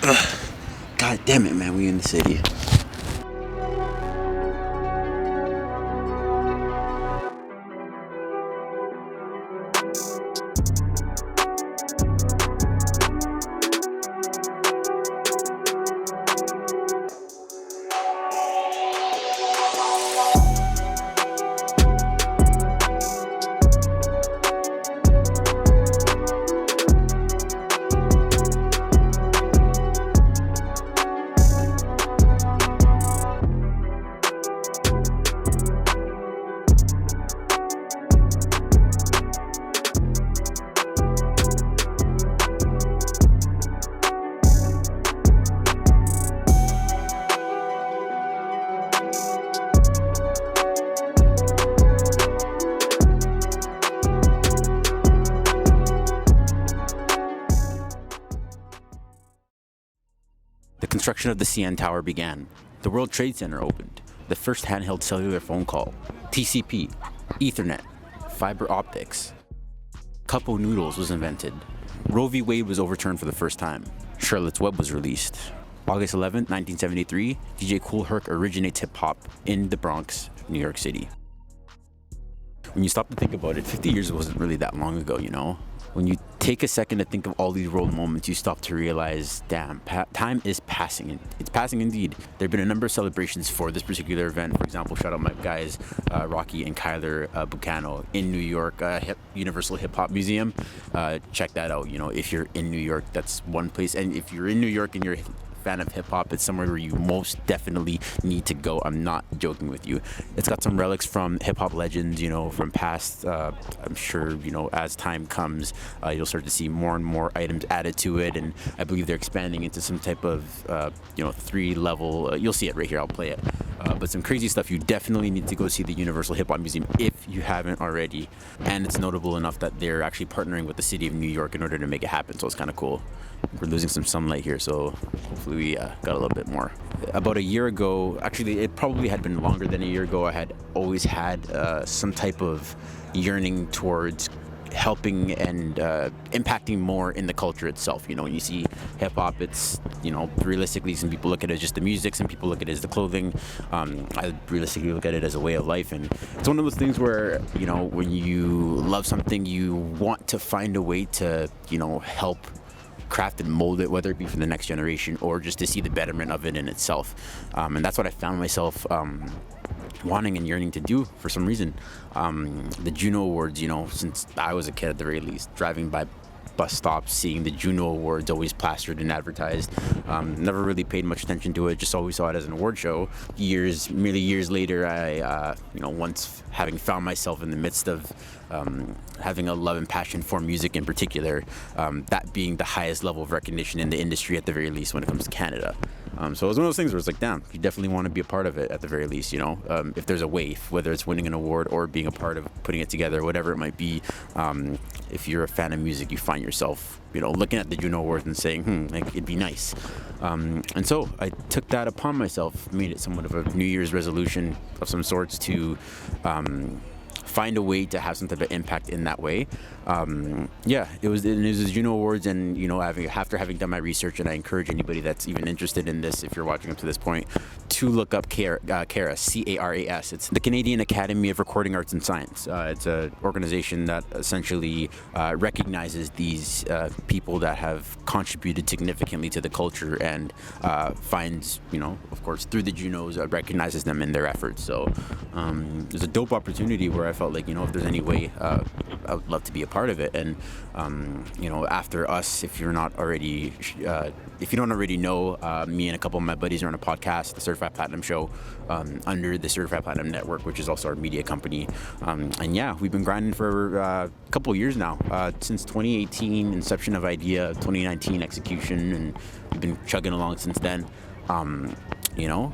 God damn it, man, we in the city. The construction of the CN Tower began. The World Trade Center opened. The first handheld cellular phone call. TCP, Ethernet, fiber optics. Cup of noodles was invented. Roe v. Wade was overturned for the first time. Charlotte's Web was released. August 11th, 1973, DJ Kool Herc originates hip-hop in the Bronx, New York City. When you stop to think about it, 50 years wasn't really that long ago, you know? When you take a second to think of all these world moments, you stop to realize, damn, time is passing. It's passing indeed. There have been a number of celebrations for this particular event. For example, shout out my guys, Rocky and Kyler Bucano in New York, Universal Hip Hop Museum. Check that out. You know, if you're in New York, that's one place. And if you're in New York and you're fan of hip-hop, it's somewhere where you most definitely need to go. I'm not joking with you. It's got some relics from hip-hop legends, you know, from past. I'm sure, you know, as time comes, you'll start to see more and more items added to it, and I believe they're expanding into some type of, you know, 3-level, you'll see it right here, I'll play it, but some crazy stuff. You definitely need to go see the Universal Hip-Hop Museum if you haven't already, and it's notable enough that they're actually partnering with the city of New York in order to make it happen, so it's kind of cool. We're losing some sunlight here, so hopefully we got a little bit more. About a year ago, actually it probably had been longer than a year ago, I had always had some type of yearning towards helping and impacting more in the culture itself. You know, when you see hip-hop, it's, you know, realistically some people look at it as just the music, some people look at it as the clothing. I realistically look at it as a way of life, and it's one of those things where, you know, when you love something, you want to find a way to, you know, help craft and mold it, whether it be for the next generation or just to see the betterment of it in itself. And that's what I found myself wanting and yearning to do for some reason. The JUNO Awards, you know, since I was a kid at the very least, driving by bus stops, seeing the JUNO Awards always plastered and advertised. Never really paid much attention to it, just always saw it as an award show. Merely years later, I, you know, once having found myself in the midst of having a love and passion for music in particular, that being the highest level of recognition in the industry at the very least when it comes to Canada. So it was one of those things where it's like, damn, you definitely want to be a part of it at the very least, you know, if there's a way, whether it's winning an award or being a part of putting it together, whatever it might be. If you're a fan of music, you find yourself, you know, looking at the JUNO Awards and saying, like, it'd be nice. And so I took that upon myself, made it somewhat of a New Year's resolution of some sorts to find a way to have some type of impact in that way. It was the JUNO Awards, and, you know, after having done my research, and I encourage anybody that's even interested in this, if you're watching up to this point, to look up CARAS, C-A-R-A-S. It's the Canadian Academy of Recording Arts and Science. It's an organization that essentially recognizes these people that have contributed significantly to the culture and finds, you know, of course, through the JUNOs, recognizes them in their efforts. So there's a dope opportunity where I felt like, you know, if there's any way, I would love to be a part of it. And you know, after us, if you don't already know, me and a couple of my buddies are on a podcast, the Certified Platinum Show, under the Certified Platinum Network, which is also our media company. And yeah, we've been grinding for a couple of years now, since 2018 inception of idea, 2019 execution, and we've been chugging along since then. You know,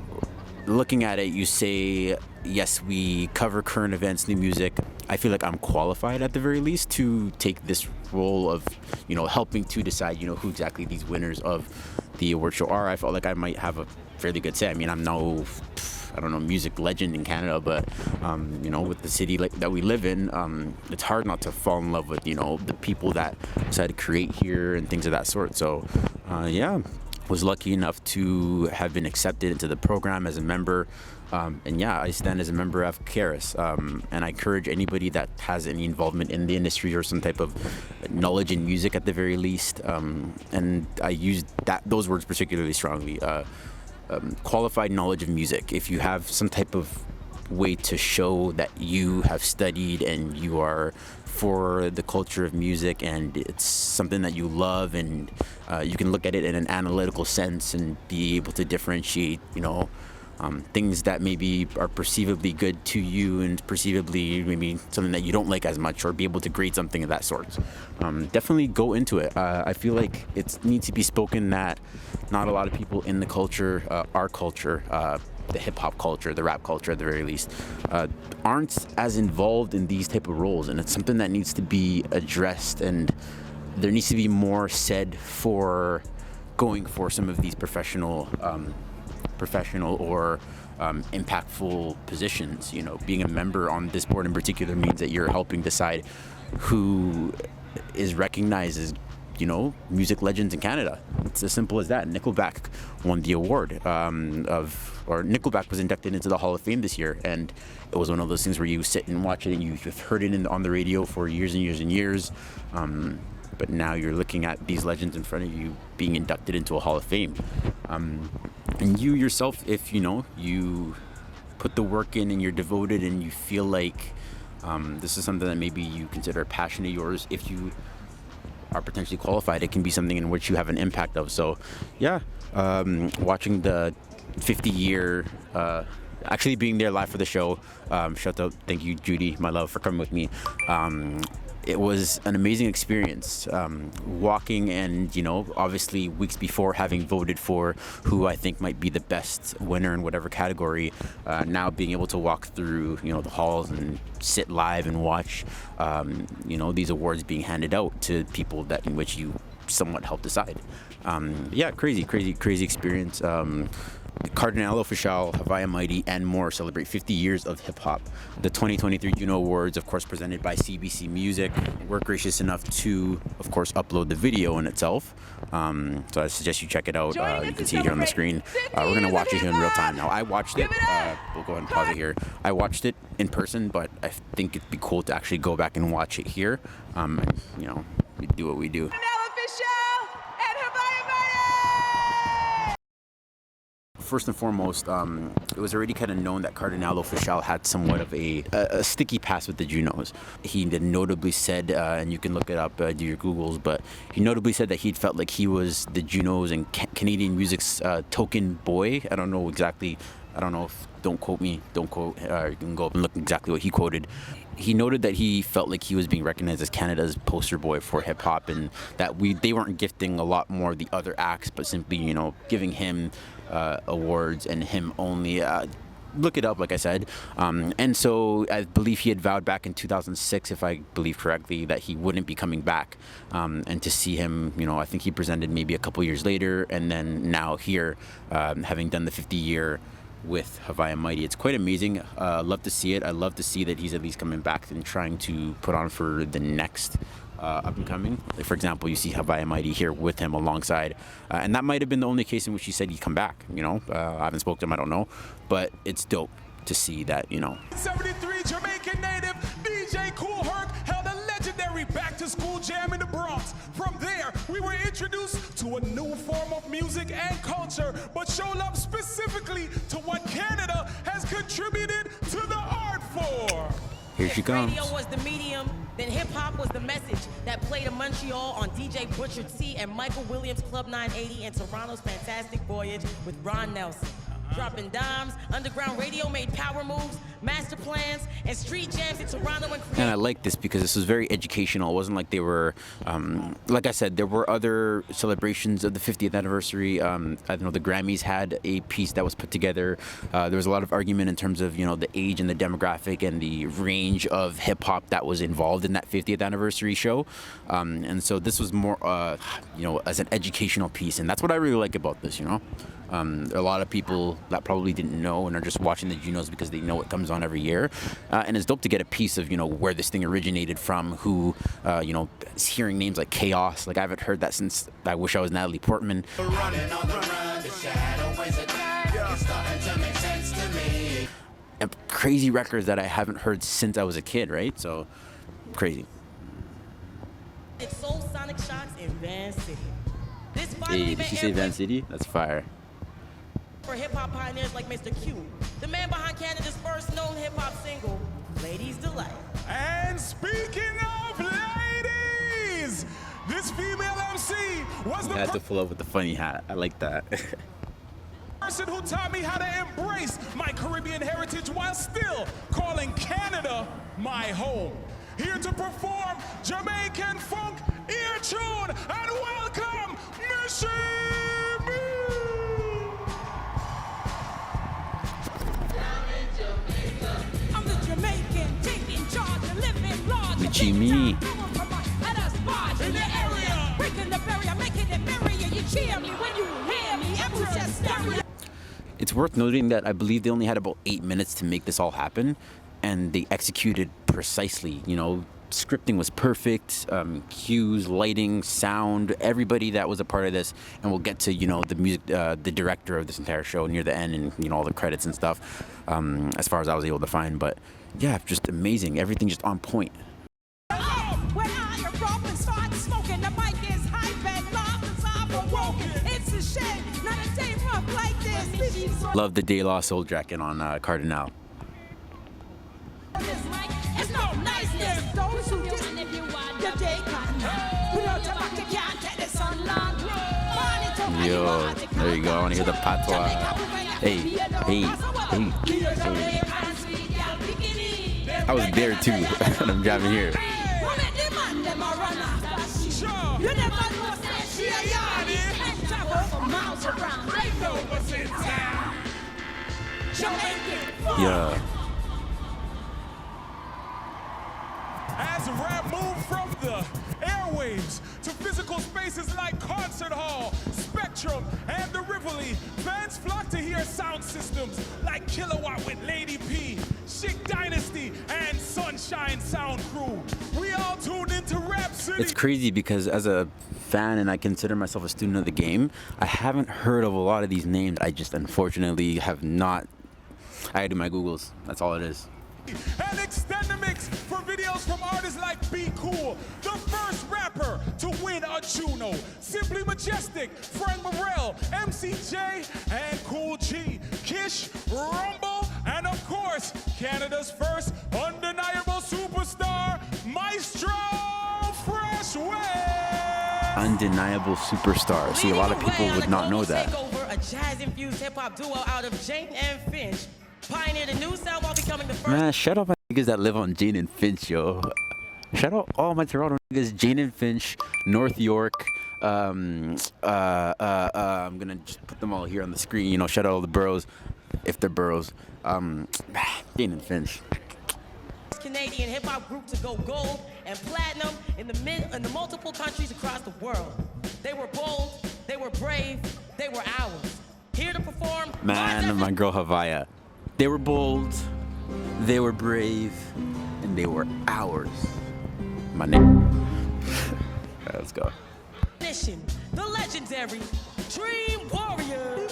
looking at it, you say, yes, we cover current events, new music. I feel like I'm qualified at the very least to take this role of, you know, helping to decide, you know, who exactly these winners of the award show are. I felt like I might have a fairly good say. I mean, I'm no, I don't know, music legend in Canada, but, you know, with the city that we live in, it's hard not to fall in love with, you know, the people that decided to create here and things of that sort. So, yeah. was lucky enough to have been accepted into the program as a member. And yeah, I stand as a member of CARAS, and I encourage anybody that has any involvement in the industry or some type of knowledge in music at the very least, and I use those words particularly strongly, qualified knowledge of music. If you have some type of way to show that you have studied and you are for the culture of music and it's something that you love, and you can look at it in an analytical sense and be able to differentiate, things that maybe are perceivably good to you and perceivably maybe something that you don't like as much, or be able to grade something of that sort. Definitely go into it. I feel like it needs to be spoken that not a lot of people in the culture, our culture, the hip-hop culture, the rap culture at the very least, aren't as involved in these type of roles, and it's something that needs to be addressed, and there needs to be more said for going for some of these professional or impactful positions. Being a member on this board in particular means that you're helping decide who is recognized as music legends in Canada. It's as simple as that. Nickelback won the award Nickelback was inducted into the Hall of Fame this year, and it was one of those things where you sit and watch it and you've heard it on the radio for years and years and years, but now you're looking at these legends in front of you being inducted into a Hall of Fame, and you yourself, if you put the work in and you're devoted and you feel like this is something that maybe you consider a passion of yours, if you are potentially qualified, it can be something in which you have an impact of. So yeah, watching the 50-year, actually being there live for the show, shout out, thank you Judy, my love, for coming with me. It was an amazing experience, walking and, obviously weeks before having voted for who I think might be the best winner in whatever category, now being able to walk through, the halls and sit live and watch, these awards being handed out to people that in which you somewhat helped decide. Yeah, crazy experience. Cardinal Official, Havaya Mighty, and more celebrate 50 years of hip-hop. The 2023 JUNO Awards, of course, presented by CBC Music, were gracious enough to, of course, upload the video in itself. So I suggest you check it out. You can see it here on the screen. We're going to watch it here in real time. Now, I watched it. We'll go ahead and pause it here. I watched it in person, but I think it'd be cool to actually go back and watch it here. We do what we do. First and foremost, it was already kind of known that Cardinal Official had somewhat of a sticky past with the JUNOs. He notably said, and you can look it up, do your Googles, but he notably said that he felt like he was the JUNOs and Canadian music's token boy. I don't know, don't quote me, you can go up and look exactly what he quoted. He noted that he felt like he was being recognized as Canada's poster boy for hip-hop, and that they weren't gifting a lot more of the other acts, but simply, giving him awards and him only. Look it up, like I said. And so I believe he had vowed back in 2006, if I believe correctly, that he wouldn't be coming back. And to see him, I think he presented maybe a couple years later, and then now here, having done the 50-year with Havaya Mighty. It's quite amazing. Love to see it. I love to see that he's at least coming back and trying to put on for the next up and coming. Like, for example, you see Havaya Mighty here with him alongside, and that might have been the only case in which he said he'd come back. I haven't spoken to him, I don't know, but it's dope to see that. 73 Jamaican native DJ Kool Herc held a legendary back-to-school jam in the Bronx. From there, we were introduced to a new form of music and culture, but showed up specifically to what Canada has contributed to the art form. Here she comes. Radio was the medium, then hip-hop was the message that played in Montreal on DJ Butchered C and Michael Williams' Club 980 and Toronto's Fantastic Voyage with Ron Nelson. Dropping dimes, underground radio made power moves, master plans, and street jams in Toronto and And I like this because this was very educational. It wasn't like they were, like I said, there were other celebrations of the 50th anniversary. I don't know, the Grammys had a piece that was put together. There was a lot of argument in terms of, the age and the demographic and the range of hip hop that was involved in that 50th anniversary show. And so this was more, as an educational piece. And that's what I really like about this, There are a lot of people that probably didn't know and are just watching the JUNOs because they know it comes on every year. And it's dope to get a piece of, where this thing originated from, who, hearing names like Chaos. Like, I haven't heard that since I Wish I Was Natalie Portman. And crazy records that I haven't heard since I was a kid, right? So, crazy. It's Soul Sonic Shocks in Van City. This Hey, did she say Van City? That's fire. For hip-hop pioneers like Mr. Q, the man behind Canada's first known hip-hop single, Ladies Delight. And speaking of ladies, this female MC was the I had to pull up with the funny hat. I like that. person who taught me how to embrace my Caribbean heritage while still calling Canada my home. Here to perform Jamaican funk ear tune, and welcome Missy B. I'm the Jamaican taking charge and living large. Michi me. At a spot in the area, breaking the barrier, making it merrier. You cheer me when you hear me. I'm just stereo. It's worth noting that I believe they only had about 8 minutes to make this all happen, and they executed precisely. Scripting was perfect, cues, lighting, sound, everybody that was a part of this. And we'll get to, the music, the director of this entire show near the end, and, all the credits and stuff, as far as I was able to find. But yeah, just amazing. Everything just on point. When I erupt and start smoking, the mic is hype and love is overwoken. It's a shame, not a day rough like this. Love the De La Soul jacket on Cardinal. It's no niceness. Those who didn't, if you want the day come. Without your back, you can't get this on long. Yo, there you go. I want to hear the patois. Hey. I was there too, and I'm driving here. Yeah. As rap moved from the airwaves to physical spaces like Concert Hall, Spectrum, and the Rivoli, fans flock to hear sound systems like Kilowatt with Lady P, Chic Dynasty, and Sunshine Sound Crew. We all tuned into Rap City. It's crazy because as a fan, and I consider myself a student of the game, I haven't heard of a lot of these names. I just unfortunately have not. I had to do my Googles. That's all it is. And extend the mix for videos from artists like Be Cool, the first rapper to win a JUNO, Simply Majestic, Frank Morel, MCJ, and Cool G, Kish, Rumble, and of course, Canada's first undeniable superstar, Maestro Fresh Wave. Undeniable superstar. See, a lot of people would not know that. A jazz-infused hip-hop duo out of Jane and Finch pioneered a new sound while becoming the first. Man, shout out my niggas that live on Jane and Finch, yo. Shout out all my Toronto niggas, Jane and Finch, North York. I'm gonna just put them all here on the screen. Shout out all the boroughs, if they're boroughs. Jane and Finch. Canadian hip-hop group to go gold and platinum in the multiple countries across the world. They were bold, they were brave, they were ours. Here to perform. Man, my girl Havaya. They were bold, they were brave, and they were ours. My name. Right, let's go. The legendary Dream Warrior.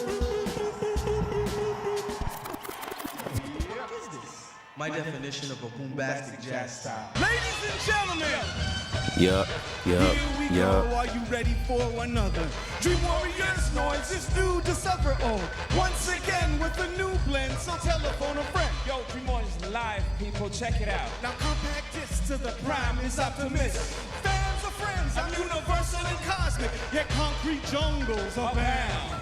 My definition of a bombastic jazz style. Ladies and gentlemen, Yup. Are you ready for another? Dream Warriors noise is due to suffer. Once again with a new blend, so telephone a friend. yo, Dream Warriors live, people, check it out. Now compact this to the prime is optimist. Fans are friends, I'm universal and cosmic. Yet concrete jungles abound.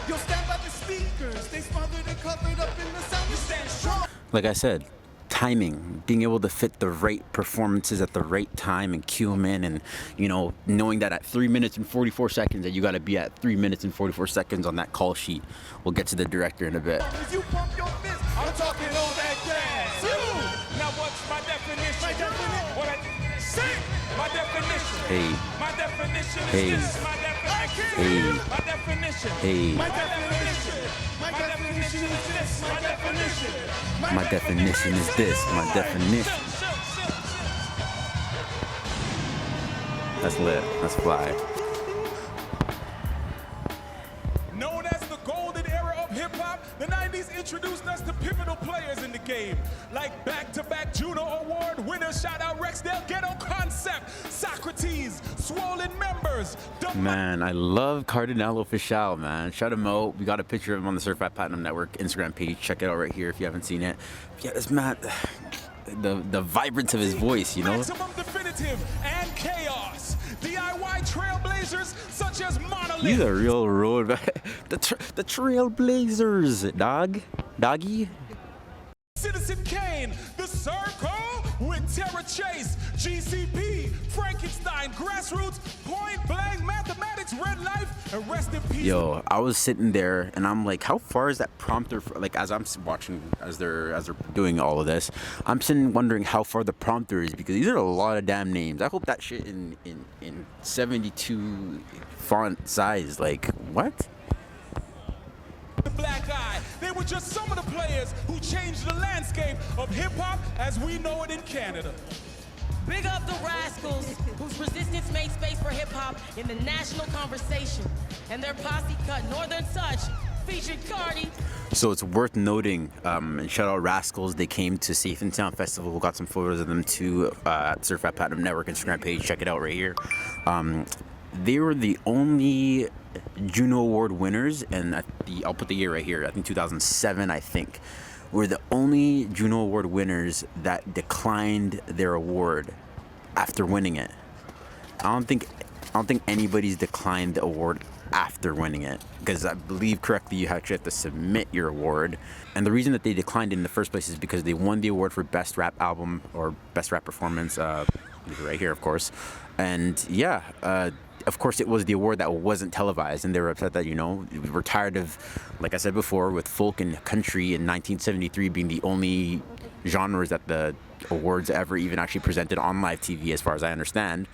You'll stand by the speakers, they smothered and covered up in the sound. You stand strong. Like I said, timing, being able to fit the right performances at the right time and cue them in, and knowing that at 3 minutes and 44 seconds that you got to be at 3 minutes and 44 seconds on that call sheet. We'll get to the director in a bit. As you pump your fist, I'm talking all that jazz. Now what's my definition? My definition. What I say? My definition. Hey. My definition is Hey. this. My definition. Hey. My definition. Hey. My definition. My definition is this. My definition. My definition is this. My definition. That's lit. That's fly. Known as the golden era of hip-hop, the 90s introduced us to pivotal players in the game, like back-to-back JUNO Award winners, shout out Rexdale, Ghetto Concept, Socrates, Swollen Members. Man, I love Cardinal Official, man. Shout him out. We got a picture of him on the Certified Platinum Network Instagram page. Check it out right here if you haven't seen it. Yeah, this man, the vibrance of his voice, you know? Maximum Definitive and Chaos. DIY trailblazers such as Monolith. He's a real road. the Trailblazers, doggy. Citizen Kane, The Circle with Terra Chase, GCP, Frankenstein, Grassroots, Point Blank, Mathematics, Red Life, and Rest in Peace. Yo, I was sitting there and I'm like, how far is that prompter? Like, as I'm watching, as they're doing all of this, I'm sitting wondering how far the prompter is, because these are a lot of damn names. I hope that shit in 72 font size. Like, what? The Black Eye. They were just some of the players who changed the landscape of hip-hop as we know it in Canada. Big up the Rascals, whose resistance made space for hip-hop in the national conversation. And their posse cut Northern Touch featured Cardi. So it's worth noting, and shout out Rascals, they came to Safe and Sound Festival. We got some photos of them too at Certified Platinum Network Instagram page. Check it out right here. They were the only JUNO Award winners, and I'll put the year right here. I think 2007. I think were the only JUNO Award winners that declined their award after winning it. I don't think anybody's declined the award after winning it, because I believe correctly you actually have to submit your award. And the reason that they declined it in the first place is because they won the award for Best Rap Album or Best Rap Performance, right here, of course. And yeah, of course, it was the award that wasn't televised, and they were upset that, you know, we were tired of, like I said before, with folk and country in 1973 being the only genres that the awards ever even actually presented on live TV, as far as I understand.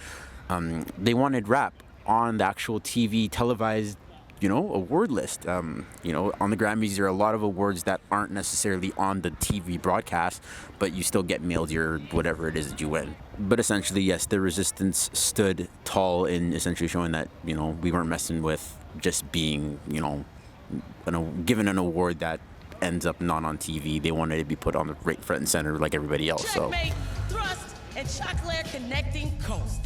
They wanted rap on the actual TV televised, you know, award list. You know, on the Grammys, there are a lot of awards that aren't necessarily on the TV broadcast, but you still get mailed your whatever it is that you win. But essentially, yes, the resistance stood tall in essentially showing that, you know, we weren't messing with just being, you know, given an award that ends up not on TV. They wanted it to be put on the right front and center like everybody else. Checkmate, Thrust, and Chocolate connecting coasts.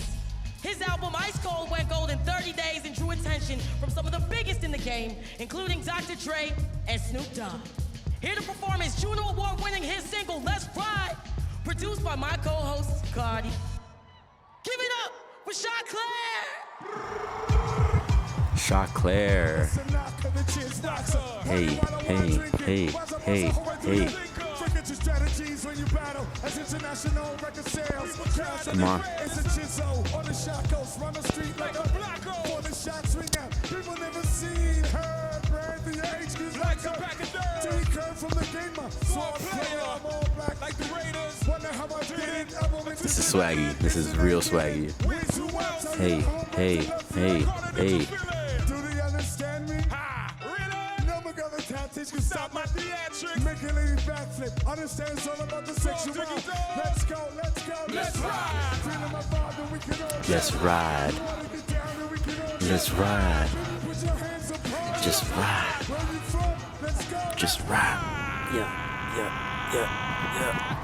His album Ice Cold went gold in 30 days and drew attention from some of the biggest in the game, including Dr. Dre and Snoop Dogg. Here to perform his JUNO Award-winning hit single, Let's Ride, produced by my co-host, Cardi. Give it up for Chocolate! Chocolate. Hey. Strategies when you battle as international record sales. Come on. It's a chisel on the shackles, run the street like a black hole. For the shots ring out, people never seen, heard, read the HQs like a pack of dirt. T-curve from the gamer, sword player, I'm all black like the Raiders. Wonder how I did it. This is swaggy. This is real swaggy. Hey. Do they understand me? Tactics can stop my theatrics. Make a lady backflip. Understand it's all about the sexual. Let's go. Let's ride. Feeling my vibe and we can all Let's ride. Let's ride. Just ride. Just ride.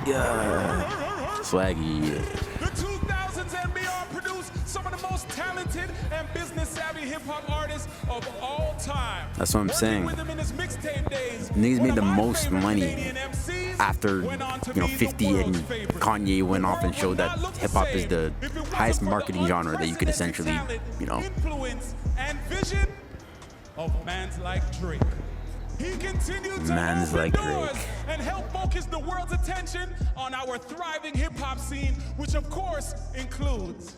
Yeah. Swaggy. The 2000s and beyond produced some of the most talented and business-savvy hip-hop artists of all time. That's what I'm saying. Niggas made the most money after, you know, 50 and Kanye went off and showed that hip-hop is the highest marketing genre that you could essentially, you know. Influence and vision of mans like Drake. He continued to Mans open like doors Drake. and help focus the world's attention on our thriving hip-hop scene, which of course includes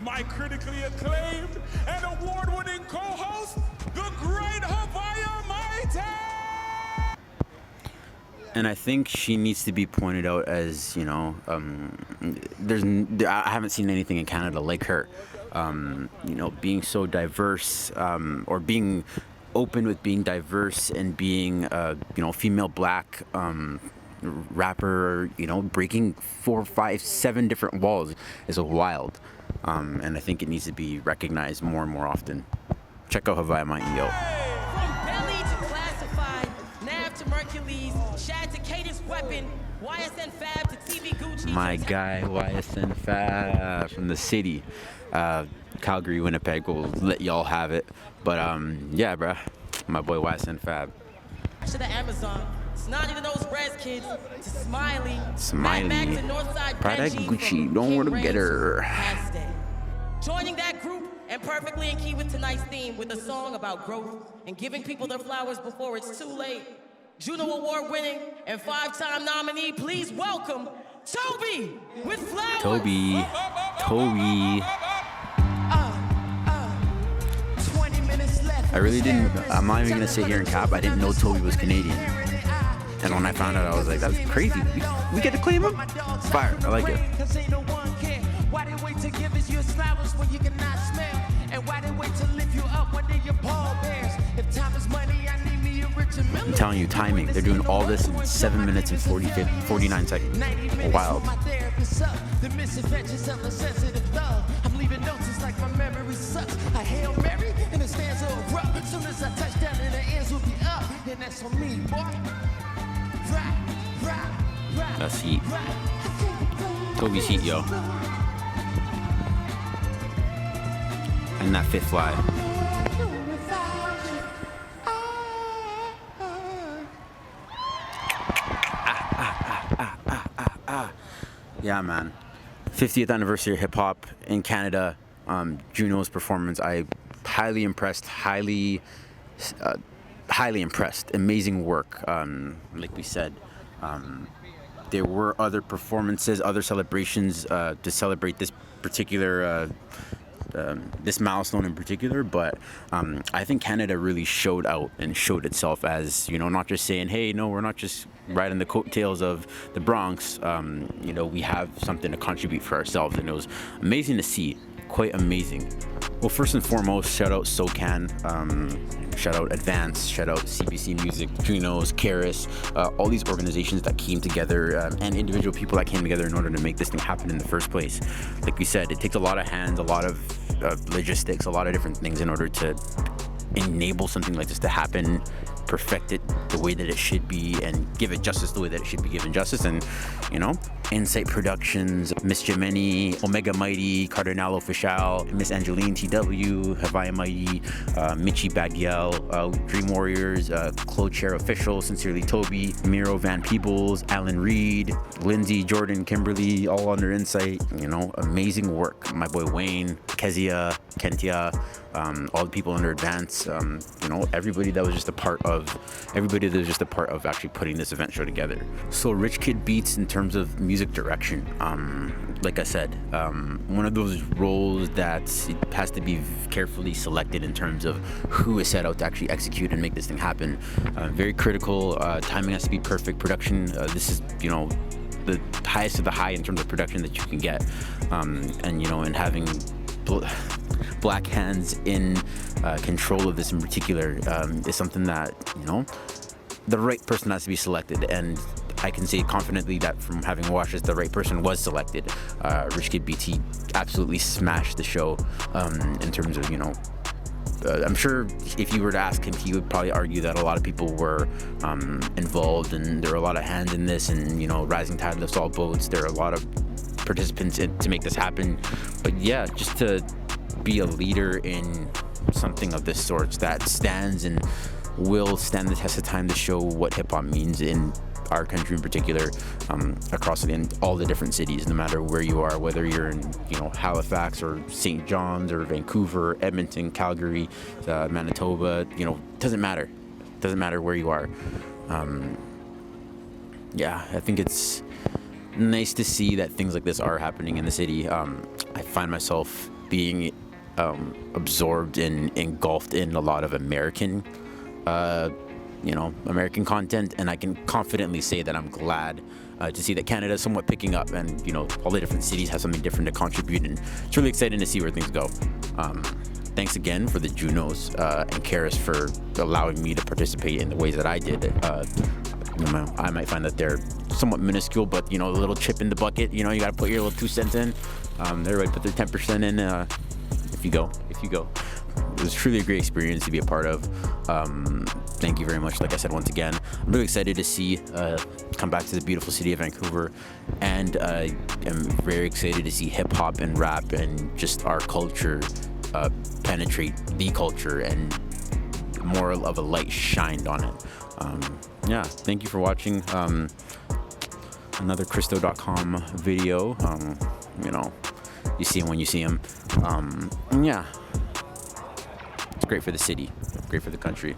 my critically acclaimed and award-winning co-host, the great Havaya Maite. And I think she needs to be pointed out as, you know, I haven't seen anything in Canada like her. being so diverse, or being open with being diverse and being female black rapper, breaking 4, 5, 7 different walls is wild. And I think it needs to be recognized more and more often. Check out Hawaii Mai Yo. From Belly to Classified, Nav to Mercules, Shad to Cadence Weapon, YSN Fab to TV Gucci. My guy YSN Fab from the city. Calgary, Winnipeg will let y'all have it. But yeah, bruh, my boy YSN Fab. To the Amazon, Snotty to those Reds kids, to Smiley, Smiley. Back to Northside Prada Benji, Gucci, from don't King wanna Reigns get to her. Past Day. Joining that group and perfectly in key with tonight's theme with a song about growth and giving people their flowers before it's too late. JUNO Award winning and 5-time nominee, please welcome Toby with flowers. Toby. 20 minutes left. I really didn't, I'm not even gonna sit here and cap, I didn't know Toby was Canadian. And when I found out, I was like, that's crazy. We get to claim him? Fire, I like it. Why they wait to give us your flowers when you cannot smell? And why they wait to lift you up when they your pallbearers? If time is money, I need me a richer million. I'm telling you, timing. They're doing all this in 7 minutes and 49 seconds. Wild. The misadventures of a sensitive love. I'm leaving notes, it's like my memory sucks. A Hail Mary and the stanza of rough. Soon as I touch down and the ends will be up. And that's for me, boy. That's heat. Toby's heat, yo. And that fifth fly. Yeah, man. 50th anniversary of hip hop in Canada. JUNO's performance. I highly impressed. Highly impressed. Amazing work. Like we said. There were other performances, other celebrations to celebrate this particular this milestone in particular, but I think Canada really showed out and showed itself as, not just saying, hey, no, we're not just riding the coattails of the Bronx. We have something to contribute for ourselves, and it was amazing to see. Quite amazing. Well, first and foremost, shout out SoCan, shout out Advance, shout out CBC Music, JUNOS, CARAS, all these organizations that came together, and individual people that came together in order to make this thing happen in the first place. Like we said, it takes a lot of hands, a lot of logistics, a lot of different things in order to enable something like this to happen, perfect it the way that it should be, and give it justice the way that it should be given justice. And Insight Productions, Miss Jemeni, Omega Mighty, Cardinal Official, Miss Angeline TW, Hawaii Mighty, Michi Bagiel, Dream Warriors, Claude Chair Official, Sincerely Toby, Miro Van Peebles, Alan Reed, Lindsay, Jordan, Kimberly, all under Insight. Amazing work. My boy Wayne, Kezia, Kentia, all the people under Advance, everybody that was just a part of actually putting this event show together. So Rich Kid Beats, in terms of music direction, like I said, one of those roles that it has to be carefully selected in terms of who is set out to actually execute and make this thing happen. Very critical. Timing has to be perfect. Production, this is the highest of the high in terms of production that you can get, and having black hands in control of this in particular is something that the right person has to be selected, and I can say confidently that from having watched this, the right person was selected. Rich Kid BT absolutely smashed the show in terms of I'm sure if you were to ask him, he would probably argue that a lot of people were involved, and there were a lot of hands in this, and rising tide lifts all boats. There are a lot of participants to make this happen. But yeah, just to be a leader in something of this sort that stands and will stand the test of time to show what hip-hop means in our country in particular, across in all the different cities, no matter where you are, whether you're in Halifax or St. John's or Vancouver, Edmonton, Calgary, Manitoba, doesn't matter where you are. Yeah, I think it's nice to see that things like this are happening in the city. I find myself being absorbed and engulfed in a lot of American content, and I can confidently say that I'm glad to see that Canada is somewhat picking up, and you know, all the different cities have something different to contribute, and it's really exciting to see where things go. Thanks again for the JUNOs and CARAS for allowing me to participate in the ways that I did. You know, I might find that they're somewhat minuscule, but you know, a little chip in the bucket. You know, you got to put your little 2 cents in. Everybody put their 10% in. If you go. It was truly a great experience to be a part of. Thank you very much. Like I said, once again, I'm really excited to see come back to the beautiful city of Vancouver, and I'm very excited to see hip hop and rap and just our culture penetrate the culture and more of a light shined on it. Yeah, thank you for watching another kristodotcom video. You know, you see him when you see him. Yeah, it's great for the city, great for the country.